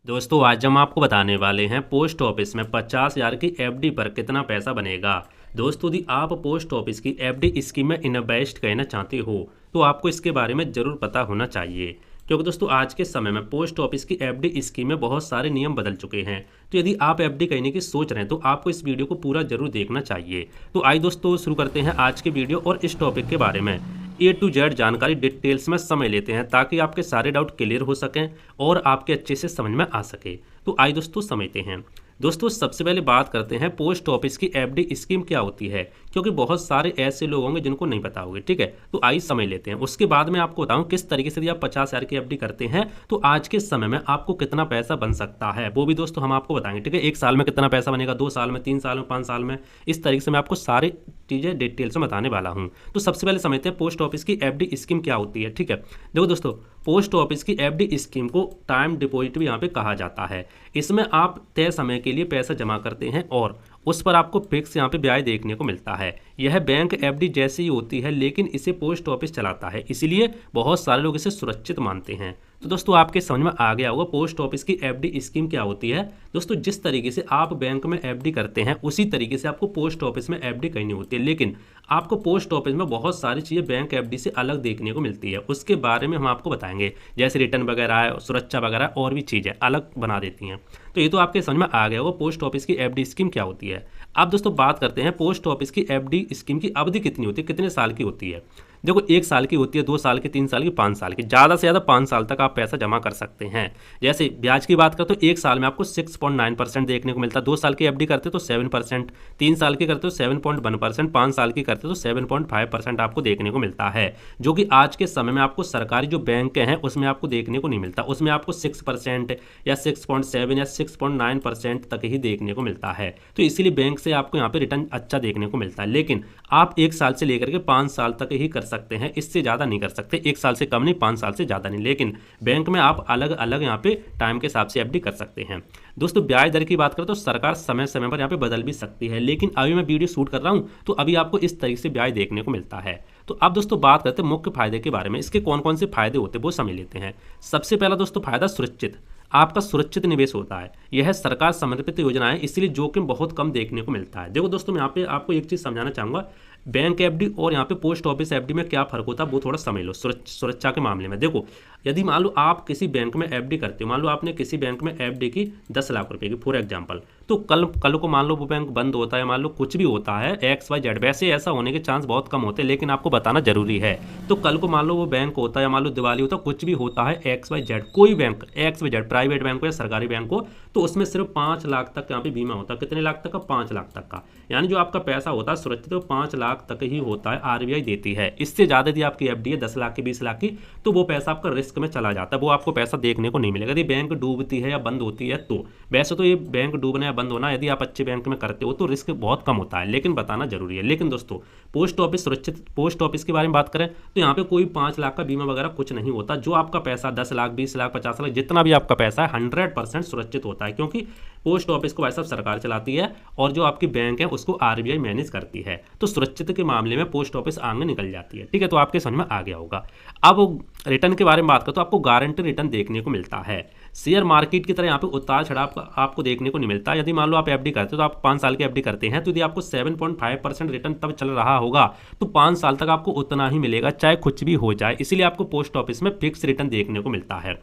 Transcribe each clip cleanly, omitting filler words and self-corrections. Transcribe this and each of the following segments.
दोस्तों आज हम आपको बताने वाले हैं पोस्ट ऑफिस में 50,000 की एफडी पर कितना पैसा बनेगा। दोस्तों यदि आप पोस्ट ऑफिस की एफडी स्कीम में इन्वेस्ट करना चाहते हो तो आपको इसके बारे में ज़रूर पता होना चाहिए, क्योंकि दोस्तों आज के समय में पोस्ट ऑफिस की एफडी स्कीम में बहुत सारे नियम बदल चुके हैं। तो यदि आप एफडी करने की सोच रहे हैं तो आपको इस वीडियो को पूरा जरूर देखना चाहिए। तो आइए दोस्तों शुरू करते हैं आज के वीडियो और इस टॉपिक के बारे में ए टू जेड जानकारी डिटेल्स में समझ लेते हैं ताकि आपके सारे डाउट क्लियर हो सकें और आपके अच्छे से समझ में आ सके। तो आइए दोस्तों समझते हैं। दोस्तों सबसे पहले बात करते हैं पोस्ट ऑफिस की एफडी स्कीम क्या होती है, क्योंकि बहुत सारे ऐसे लोग होंगे जिनको नहीं पता होगा। ठीक है, तो आइए समझ लेते हैं। उसके बाद मैं आपको बताऊं किस तरीके से यदि आप 50,000 की एफडी करते हैं तो आज के समय में आपको कितना पैसा बन सकता है वो भी दोस्तों हम आपको बताएंगे। ठीक है, 1 साल में कितना पैसा बनेगा, 2 साल में, 3 साल में, 5 साल में, इस तरीके से मैं आपको सारी चीज़ें डिटेल्स में बताने वाला हूँ। तो सबसे पहले समझते हैं पोस्ट ऑफिस की एफडी स्कीम क्या होती है। ठीक है, देखो दोस्तों पोस्ट ऑफिस की एफडी स्कीम को टाइम डिपॉजिट भी यहाँ पे कहा जाता है। इसमें आप तय समय के लिए पैसा जमा करते हैं और उस पर आपको फिक्स यहाँ पे ब्याज देखने को मिलता है। यह बैंक एफडी जैसी ही होती है, लेकिन इसे पोस्ट ऑफिस चलाता है, इसीलिए बहुत सारे लोग इसे सुरक्षित मानते हैं। तो दोस्तों आपके समझ में आ गया होगा पोस्ट ऑफिस की एफडी स्कीम क्या होती है। दोस्तों जिस तरीके से आप बैंक में एफडी करते हैं उसी तरीके से आपको पोस्ट ऑफिस में एफडी करनी होती है, लेकिन आपको पोस्ट ऑफिस में बहुत सारी चीज़ें बैंक एफडी से अलग देखने को मिलती है। उसके बारे में हम आपको बताएंगे, जैसे रिटर्न वगैरह है, सुरक्षा वगैरह और भी चीज़ें अलग बना देती हैं। तो ये तो आपके समझ में आ गया होगा पोस्ट ऑफिस की एफडी स्कीम क्या होती है। अब दोस्तों बात करते हैं पोस्ट ऑफिस की एफडी स्कीम की अवधि कितनी होती है, कितने साल की होती है। देखो 1 साल की होती है, 2 साल की, 3 साल की, 5 साल की, ज़्यादा से ज़्यादा 5 साल तक आप पैसा जमा कर सकते हैं। जैसे ब्याज की बात करते तो 1 साल में आपको 6.9% देखने को मिलता है, 2 साल की एफडी करते तो 7%, 3 साल की करते तो 7.1%, 5 साल की करते तो 7.5% आपको देखने को मिलता है, जो कि आज के समय में आपको सरकारी जो बैंक हैं उसमें आपको देखने को नहीं मिलता। उसमें आपको 6% या 6.7 या 6.9% तक ही देखने को मिलता है। तो इसीलिए बैंक से आपको यहाँ पे रिटर्न अच्छा देखने को मिलता है, लेकिन आप 1 साल से लेकर के 5 साल तक ही कर सकते हैं, इससे ज़्यादा नहीं कर सकते। 1 साल से कम नहीं, 5 साल से ज़्यादा नहीं, लेकिन बैंक में आप अलग अलग यहाँ पे टाइम के हिसाब से एफडी कर सकते हैं। दोस्तों ब्याज दर की बात करें तो सरकार समय समय पर यहाँ पे बदल भी सकती है, लेकिन अभी मैं वीडियो शूट कर रहा हूँ तो अभी आपको इस तरीके से ब्याज देखने को मिलता है। तो अब दोस्तों बात करते हैं मुख्य फायदे के बारे में। इसके कौन कौन से फायदे होते हैं वो समझ लेते हैं। सबसे पहला दोस्तों फायदा सुरक्षित, आपका सुरक्षित निवेश होता है। यह सरकार समर्पित योजना है, इसलिए जोखिम बहुत कम देखने को मिलता है। देखो दोस्तों मैं यहाँ पे आपको एक चीज़ समझाना चाहूँगा, बैंक एफडी और यहाँ पे पोस्ट ऑफिस एफडी में क्या फ़र्क होता है वो थोड़ा समझ लो। सुरक्षा के मामले में देखो, यदि मान लो आप किसी बैंक में एफडी करते हो, मान लो आपने किसी बैंक में एफडी की 10 लाख रुपए की फॉर एग्जांपल, तो कल को मान लो वो बैंक बंद होता है, मान लो कुछ भी होता है XYZ, वैसे ऐसा होने के चांस बहुत कम होते हैं लेकिन आपको बताना जरूरी है। तो कल को मान लो वो बैंक होता है या मान लो दिवाली होता है, कुछ भी होता है XYZ, कोई बैंक XYZ प्राइवेट बैंक हो या सरकारी बैंक हो, तो उसमें सिर्फ 5 लाख तक यहाँ पे बीमा होता है। कितने लाख तक का? 5 लाख तक का, यानी जो आपका पैसा होता है सुरक्षित वो 5 लाख तक ही होता है, आरबीआई देती है। इससे ज़्यादा यदि आपकी एफडी है 10 लाख की, 20 लाख की, तो वो पैसा आपका रिस्क में चला जाता है, वो आपको पैसा देखने को नहीं मिलेगा। यदि बैंक डूबती है या बंद होती है तो वैसे तो ये बैंक डूबना या बंद होना यदि आप अच्छे बैंक में करते हो तो रिस्क बहुत कम होता है, लेकिन बताना जरूरी है। लेकिन दोस्तों पोस्ट ऑफिस सुरक्षित, पोस्ट ऑफिस के बारे में बात करें तो यहाँ पे कोई 5 लाख का बीमा वगैरह कुछ नहीं होता। जो आपका पैसा 10 लाख, 20 लाख, 50 लाख, जितना भी आपका पैसा है 100% सुरक्षित होता है, क्योंकि पोस्ट ऑफिस को वैसा सरकार चलाती है और जो आपकी बैंक है उसको आरबीआई मैनेज करती है। तो सुरक्षित के मामले में पोस्ट ऑफिस आगे निकल जाती है। ठीक है, तो आपके समझ में आ गया होगा। अब रिटर्न के बारे में बात करें तो आपको गारंटी रिटर्न देखने को मिलता है। शेयर मार्केट की तरह यहाँ पे उतार चढ़ाव आपको देखने को नहीं मिलता। यदि मान लो आप एफडी करते हो तो आप 5 साल की एफडी करते हैं तो यदि आपको 7.5% रिटर्न तब चल रहा होगा तो 5 साल तक आपको उतना ही मिलेगा, चाहे कुछ भी हो जाए। इसीलिए आपको पोस्ट ऑफिस में फिक्स रिटर्न देखने को मिलता है।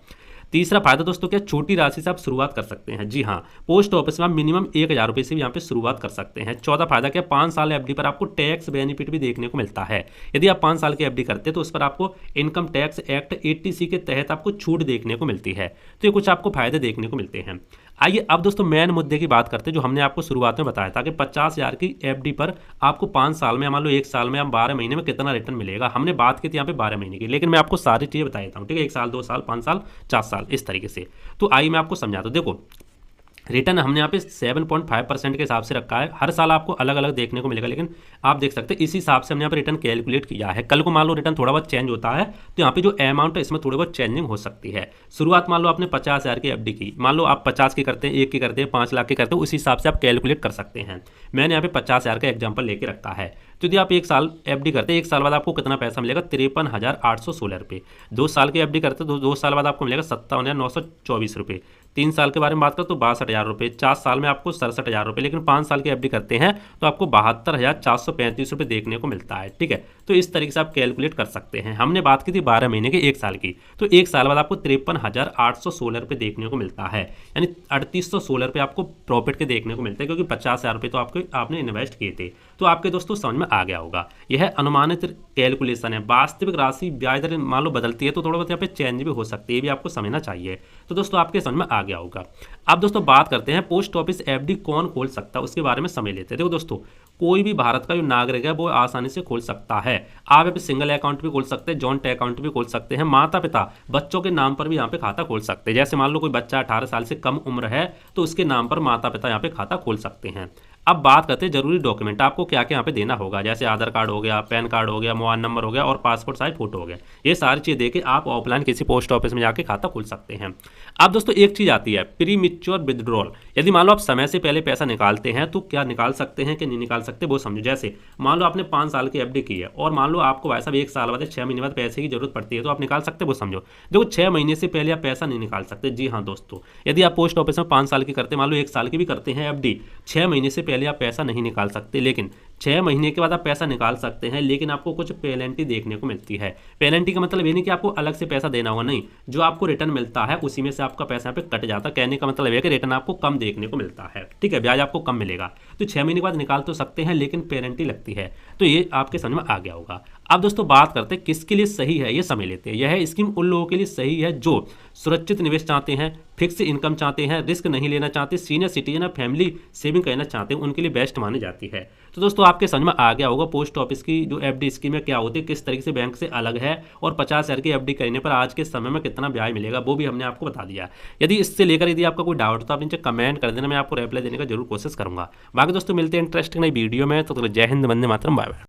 तीसरा फायदा दोस्तों क्या, छोटी राशि से आप शुरुआत कर सकते हैं। जी हाँ, पोस्ट ऑफिस में आप मिनिमम 1,000 रुपये से भी यहाँ पे शुरुआत कर सकते हैं। चौथा फायदा क्या, 5 साल एफडी पर आपको टैक्स बेनिफिट भी देखने को मिलता है। यदि आप 5 साल की एफडी करते हैं तो उस पर आपको इनकम टैक्स एक्ट 80C के तहत आपको छूट देखने को मिलती है। तो ये कुछ आपको फायदे देखने को मिलते हैं। आइए अब दोस्तों मेन मुद्दे की बात करते हैं, जो हमने आपको शुरुआत में बताया था कि 50,000 की एफडी पर आपको 5 साल में, मान लो 1 साल में या 12 महीने में कितना रिटर्न मिलेगा। हमने बात की थी यहाँ पे 12 महीने की, लेकिन मैं आपको सारी चीज़ें बता देता हूँ। ठीक है, 1 साल, 2 साल, 5 साल, 4 साल, इस तरीके से। तो आइए मैं आपको समझाता हूँ। देखो रिटर्न हमने यहाँ पे 7.5% के हिसाब से रखा है। हर साल आपको अलग अलग देखने को मिलेगा, लेकिन आप देख सकते हैं इसी हिसाब से हमने यहाँ पे रिटर्न कैलकुलेट किया है। कल को मान लो रिटर्न थोड़ा बहुत चेंज होता है तो यहाँ पे जो अमाउंट है इसमें थोड़ी बहुत चेंजिंग हो सकती है। शुरुआत मान लो आपने 50,000 की एफडी की, मान लो आप 50 की करते हैं, 1 की करते हैं, 5 लाख की करते हैं, उसी हिसाब से आप कैलकुलेट कर सकते हैं। मैंने यहाँ पे 50,000 का एग्जाम्पल लेके रखा है। यदि आप 1 साल एफडी करते हैं, 1 साल बाद आपको कितना पैसा मिलेगा? 53,816 रुपये। 2 साल की एफडी करते तो 2 साल बाद आपको मिलेगा 57,924 रुपये। 3 साल के बारे में बात करें तो 62,000 रुपये। 4 साल में आपको 67,000 रुपये। लेकिन 5 साल की एफडी करते हैं तो आपको 72,435 रुपये देखने को मिलता है। ठीक है, तो इस तरीके से आप कैलकुलेट कर सकते हैं। हमने बात की थी 12 महीने की, 1 साल की, तो 1 साल बाद आपको 53,816 रुपये देखने को मिलता है, यानी 3,816 रुपये आपको प्रॉफिट के देखने को मिलते हैं, क्योंकि 50,000 रुपये तो आपने इन्वेस्ट किए थे। तो आपके दोस्तों समझ में आ गया होगा, यह अनुमानित कैलकुलेशन है। वास्तविक राशि ब्याज दर मान लो बदलती है तो थोड़ा बहुत यहाँ पे चेंज भी हो सकती है, ये भी आपको समझना चाहिए। तो दोस्तों आपके समझ में आ गया होगा। अब दोस्तों बात करते हैं पोस्ट ऑफिस एफडी कौन खोल सकता है, उसके बारे में समझ लेते हैं। देखो दोस्तों, कोई भी भारत का जो नागरिक है वो आसानी से खोल सकता है। आप यहाँ पे सिंगल अकाउंट भी खोल सकते हैं, जॉइंट अकाउंट भी खोल सकते हैं, माता पिता बच्चों के नाम पर भी यहाँ पे खाता खोल सकते हैं। जैसे मान लो कोई बच्चा 18 साल से कम उम्र है तो उसके नाम पर माता पिता यहाँ पे खाता खोल सकते हैं। अब बात करते हैं जरूरी डॉक्यूमेंट, आपको क्या क्या यहाँ पे देना होगा। जैसे आधार कार्ड हो गया, पैन कार्ड हो गया, मोबाइल नंबर हो गया और पासपोर्ट साइज फोटो हो गया। ये सारी चीज़ देके आप ऑफलाइन किसी पोस्ट ऑफिस में जाके खाता खोल सकते हैं। अब दोस्तों एक चीज़ आती है प्री मैच्योर विथड्रॉल। यदि मान लो आप समय से पहले पैसा निकालते हैं तो क्या निकाल सकते हैं कि नहीं निकाल सकते वो समझो। जैसे मान लो आपने 5 साल की एफडी की है और मान लो आपको वैसा भी 1 साल बाद 6 महीने बाद पैसे की जरूरत पड़ती है, तो आप निकाल सकते वो समझो। देखो 6 महीने से पहले आप पैसा नहीं निकाल सकते। जी हाँ दोस्तों, यदि आप पोस्ट ऑफिस में 5 साल की करते, मान लो 1 साल की भी करते हैं एफडी, 6 महीने से पहले आप पैसा नहीं निकाल सकते। लेकिन 6 महीने के बाद आप पैसा निकाल सकते हैं, लेकिन आपको कुछ पेनल्टी देखने को मिलती है। पेनल्टी का मतलब ये नहीं कि आपको अलग से पैसा देना होगा, नहीं, जो आपको रिटर्न मिलता है उसी में से आपका पैसा यहाँ पे कट जाता है। कहने का मतलब है कि रिटर्न आपको कम देखने को मिलता है। ठीक है, ब्याज आपको कम मिलेगा। तो 6 महीने के बाद निकाल तो सकते हैं, लेकिन पेनल्टी लगती है। तो ये आपके समझ में आ गया होगा। अब दोस्तों बात करते हैं किसके लिए सही है, ये समझ लेते हैं। यह स्कीम उन लोगों के लिए सही है जो सुरक्षित निवेश चाहते हैं, फिक्स इनकम चाहते हैं, रिस्क नहीं लेना चाहते, सीनियर सिटीजन या फैमिली सेविंग करना चाहते हैं, उनके लिए बेस्ट मानी जाती है। तो दोस्तों आपके समझ में आ गया होगा पोस्ट ऑफिस की जो एफडी स्कीम है क्या होती है, किस तरीके से बैंक से अलग है, और 50,000 की एफडी करने पर आज के समय में कितना ब्याज मिलेगा वो भी हमने आपको बता दिया। यदि इससे लेकर यदि आपका कोई डाउट तो आप नीचे कमेंट कर देना, मैं आपको रिप्लाई देने का जरूर कोशिश करूंगा। बाकी दोस्तों मिलते हैं इंटरेस्टिंग नई वीडियो में, तो जय हिंद, वंदे मातरम, बाय बाय।